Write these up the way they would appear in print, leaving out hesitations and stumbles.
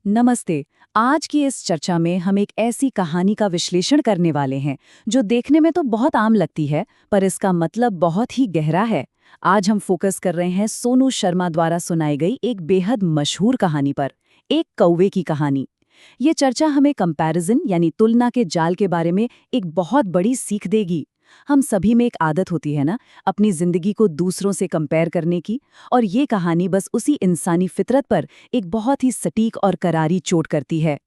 नमस्ते। आज की इस चर्चा में हम एक ऐसी कहानी का विश्लेषण करने वाले हैं जो देखने में तो बहुत आम लगती है, पर इसका मतलब बहुत ही गहरा है। आज हम फोकस कर रहे हैं सोनू शर्मा द्वारा सुनाई गई एक बेहद मशहूर कहानी पर, एक कौवे की कहानी। ये चर्चा हमें कंपैरिजन यानी तुलना के जाल के बारे में एक बहुत बड़ी सीख देगी। हम सभी में एक आदत होती है ना, अपनी जिंदगी को दूसरों से कंपेयर करने की, और ये कहानी बस उसी इंसानी फितरत पर एक बहुत ही सटीक और करारी चोट करती है।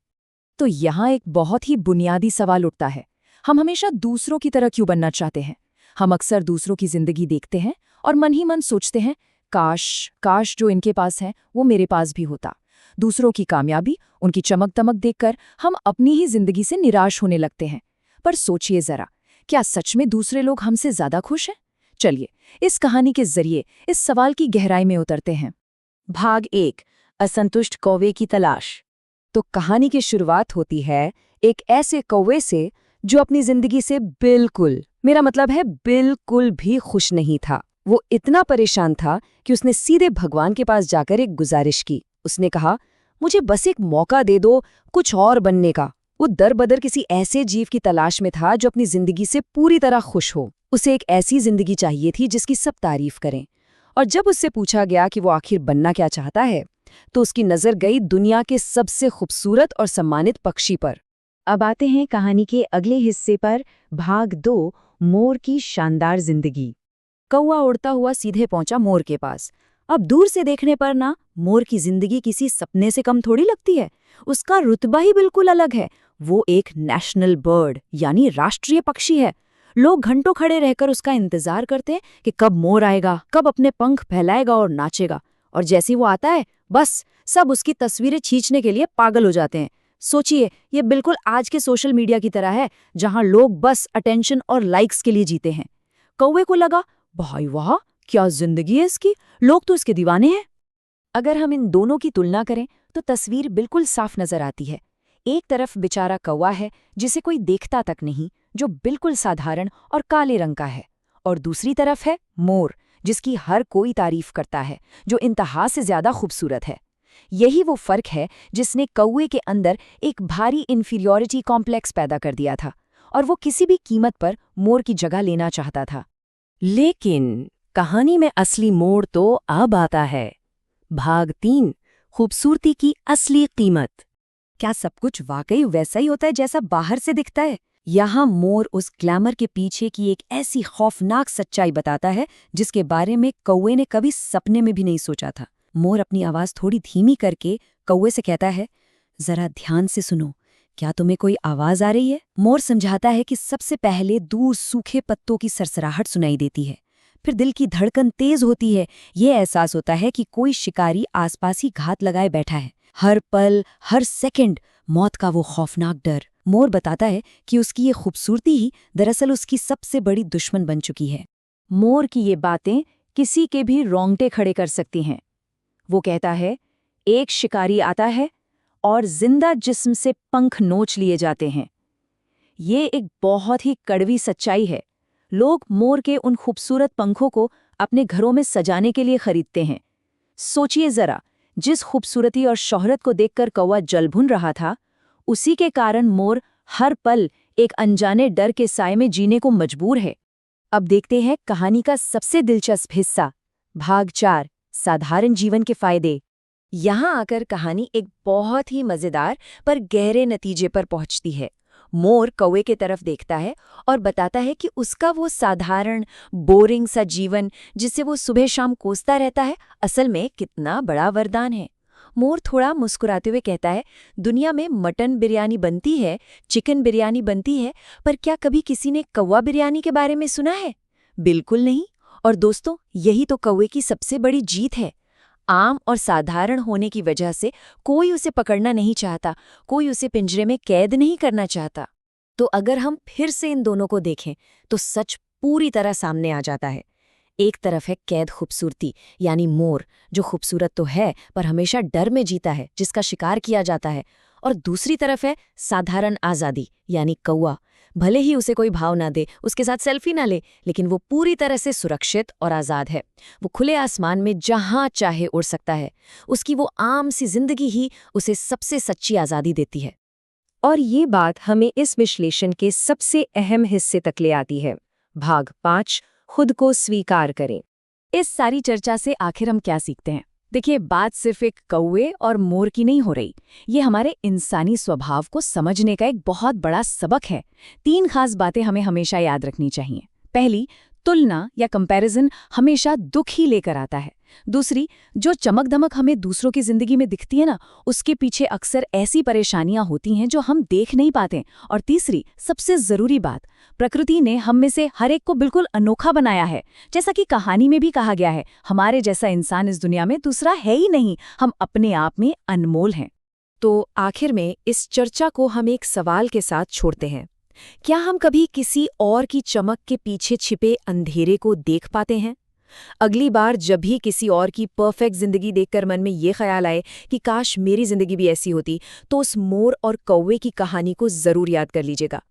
तो यहाँ एक बहुत ही बुनियादी सवाल उठता है। हम हमेशा दूसरों की तरह क्यों बनना चाहते हैं? हम अक्सर दूसरों की जिंदगी देखते हैं और मन ही मन सोचते हैं, काश काश जो इनके पास है वो मेरे पास भी होता। दूसरों की कामयाबी, उनकी चमक दमक देखकर हम अपनी ही जिंदगी से निराश होने लगते हैं। पर सोचिए जरा, क्या सच में दूसरे लोग हमसे ज्यादा खुश हैं? चलिए, इस कहानी के जरिए इस सवाल की गहराई में उतरते हैं। भाग 1, असंतुष्ट कौवे की तलाश। तो कहानी की शुरुआत होती है एक ऐसे कौवे से जो अपनी जिंदगी से बिल्कुल, मेरा मतलब है बिल्कुल भी खुश नहीं था। वो इतना परेशान था कि उसने सीधे भगवान के पास जाकर एक गुजारिश की। उसने कहा, मुझे बस एक मौका दे दो कुछ और बनने का। वो दर-बदर किसी ऐसे जीव की तलाश में था जो अपनी जिंदगी से पूरी तरह खुश हो। उसे एक ऐसी जिंदगी चाहिए थी जिसकी सब तारीफ करें। और जब उससे पूछा गया कि वो आखिर बनना क्या चाहता है, तो उसकी नजर गई दुनिया के सबसे खूबसूरत और सम्मानित पक्षी पर। अब आते हैं कहानी के अगले हिस्से पर, भाग 2, मोर की शानदार जिंदगी। कौवा उड़ता हुआ सीधे पहुंचा मोर के पास। अब दूर से देखने पर ना, मोर की जिंदगी किसी सपने से कम थोड़ी लगती है। उसका रुतबा ही बिल्कुल अलग है। वो एक नेशनल बर्ड यानी राष्ट्रीय पक्षी है। लोग घंटों खड़े रहकर उसका इंतजार करते हैं कि कब मोर आएगा, कब अपने पंख फैलाएगा और नाचेगा। और जैसे ही वो आता है, बस सब उसकी तस्वीरें खींचने के लिए पागल हो जाते हैं। सोचिए, ये बिल्कुल आज के सोशल मीडिया की तरह है, जहां लोग बस अटेंशन और लाइक्स के लिए जीते हैं। कौवे को लगा, भाई वाह, क्या जिंदगी है इसकी, लोग तो इसके दीवाने हैं। अगर हम इन दोनों की तुलना करें तो तस्वीर बिल्कुल साफ नजर आती है। एक तरफ बेचारा कौवा है जिसे कोई देखता तक नहीं, जो बिल्कुल साधारण और काले रंग का है। और दूसरी तरफ है मोर, जिसकी हर कोई तारीफ करता है, जो इंतहा से ज्यादा खूबसूरत है। यही वो फर्क है जिसने कौवे के अंदर एक भारी इन्फीरियॉरिटी कॉम्प्लेक्स पैदा कर दिया था, और वो किसी भी कीमत पर मोर की जगह लेना चाहता था। लेकिन कहानी में असली मोड़ तो अब आता है। भाग 3, खूबसूरती की असली कीमत। क्या सब कुछ वाकई वैसा ही होता है जैसा बाहर से दिखता है? यहाँ मोर उस ग्लैमर के पीछे की एक ऐसी खौफनाक सच्चाई बताता है जिसके बारे में कौवे ने कभी सपने में भी नहीं सोचा था। मोर अपनी आवाज थोड़ी धीमी करके कौवे से कहता है, जरा ध्यान से सुनो, क्या तुम्हें कोई आवाज आ रही है? मोर समझाता है कि सबसे पहले दूर सूखे पत्तों की सरसराहट सुनाई देती है, फिर दिल की धड़कन तेज होती है। ये एहसास होता है कि कोई शिकारी आसपास ही घात लगाए बैठा है। हर पल, हर सेकंड मौत का वो खौफनाक डर। मोर बताता है कि उसकी ये खूबसूरती ही दरअसल उसकी सबसे बड़ी दुश्मन बन चुकी है। मोर की ये बातें किसी के भी रोंगटे खड़े कर सकती हैं। वो कहता है, एक शिकारी आता है और जिंदा जिस्म से पंख नोच लिए जाते हैं। ये एक बहुत ही कड़वी सच्चाई है। लोग मोर के उन खूबसूरत पंखों को अपने घरों में सजाने के लिए खरीदते हैं। सोचिए जरा, जिस खूबसूरती और शोहरत को देखकर कौवा जल भुन रहा था, उसी के कारण मोर हर पल एक अनजाने डर के साए में जीने को मजबूर है। अब देखते हैं कहानी का सबसे दिलचस्प हिस्सा, भाग 4, साधारण जीवन के फायदे। यहाँ आकर कहानी एक बहुत ही मजेदार पर गहरे नतीजे पर पहुंचती है। मोर कौवे के तरफ देखता है और बताता है कि उसका वो साधारण बोरिंग सा जीवन जिसे वो सुबह शाम कोसता रहता है, असल में कितना बड़ा वरदान है। मोर थोड़ा मुस्कुराते हुए कहता है, दुनिया में मटन बिरयानी बनती है, चिकन बिरयानी बनती है, पर क्या कभी किसी ने कौवा बिरयानी के बारे में सुना है? बिल्कुल नहीं। और दोस्तों, यही तो कौवे की सबसे बड़ी जीत है। आम और साधारण होने की वजह से कोई उसे पकड़ना नहीं चाहता, कोई उसे पिंजरे में कैद नहीं करना चाहता। तो अगर हम फिर से इन दोनों को देखें तो सच पूरी तरह सामने आ जाता है। एक तरफ है कैद खूबसूरती यानी मोर, जो खूबसूरत तो है पर हमेशा डर में जीता है, जिसका शिकार किया जाता है। और दूसरी तरफ है साधारण आज़ादी यानी कौवा, भले ही उसे कोई भाव ना दे, उसके साथ सेल्फी ना ले, लेकिन वो पूरी तरह से सुरक्षित और आज़ाद है। वो खुले आसमान में जहाँ चाहे उड़ सकता है। उसकी वो आम सी जिंदगी ही उसे सबसे सच्ची आज़ादी देती है। और ये बात हमें इस विश्लेषण के सबसे अहम हिस्से तक ले आती है। भाग 5, खुद को स्वीकार करें। इस सारी चर्चा से आखिर हम क्या सीखते हैं? देखिए, बात सिर्फ एक कौवे और मोर की नहीं हो रही। ये हमारे इंसानी स्वभाव को समझने का एक बहुत बड़ा सबक है। 3 खास बातें हमें हमेशा याद रखनी चाहिए। पहली, तुलना या कंपैरिजन हमेशा दुख ही लेकर आता है। दूसरी, जो चमक-धमक हमें दूसरों की जिंदगी में दिखती है ना, उसके पीछे अक्सर ऐसी परेशानियां होती हैं जो हम देख नहीं पाते। और तीसरी, सबसे जरूरी बात, प्रकृति ने हम में से हर एक को बिल्कुल अनोखा बनाया है। जैसा कि कहानी में भी कहा गया है, हमारे जैसा इंसान इस दुनिया में दूसरा है ही नहीं। हम अपने आप में अनमोल हैं। तो आखिर में इस चर्चा को हम एक सवाल के साथ छोड़ते हैं। क्या हम कभी किसी और की चमक के पीछे छिपे अंधेरे को देख पाते हैं? अगली बार जब भी किसी और की परफेक्ट जिंदगी देखकर मन में ये ख्याल आए कि काश मेरी जिंदगी भी ऐसी होती, तो उस मोर और कौवे की कहानी को जरूर याद कर लीजिएगा।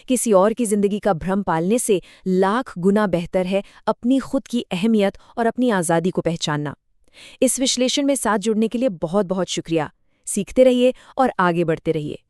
किसी और की जिंदगी का भ्रम पालने से लाख गुना बेहतर है अपनी खुद की अहमियत और अपनी आज़ादी को पहचानना। इस विश्लेषण में साथ जुड़ने के लिए बहुत बहुत शुक्रिया। सीखते रहिए और आगे बढ़ते रहिए।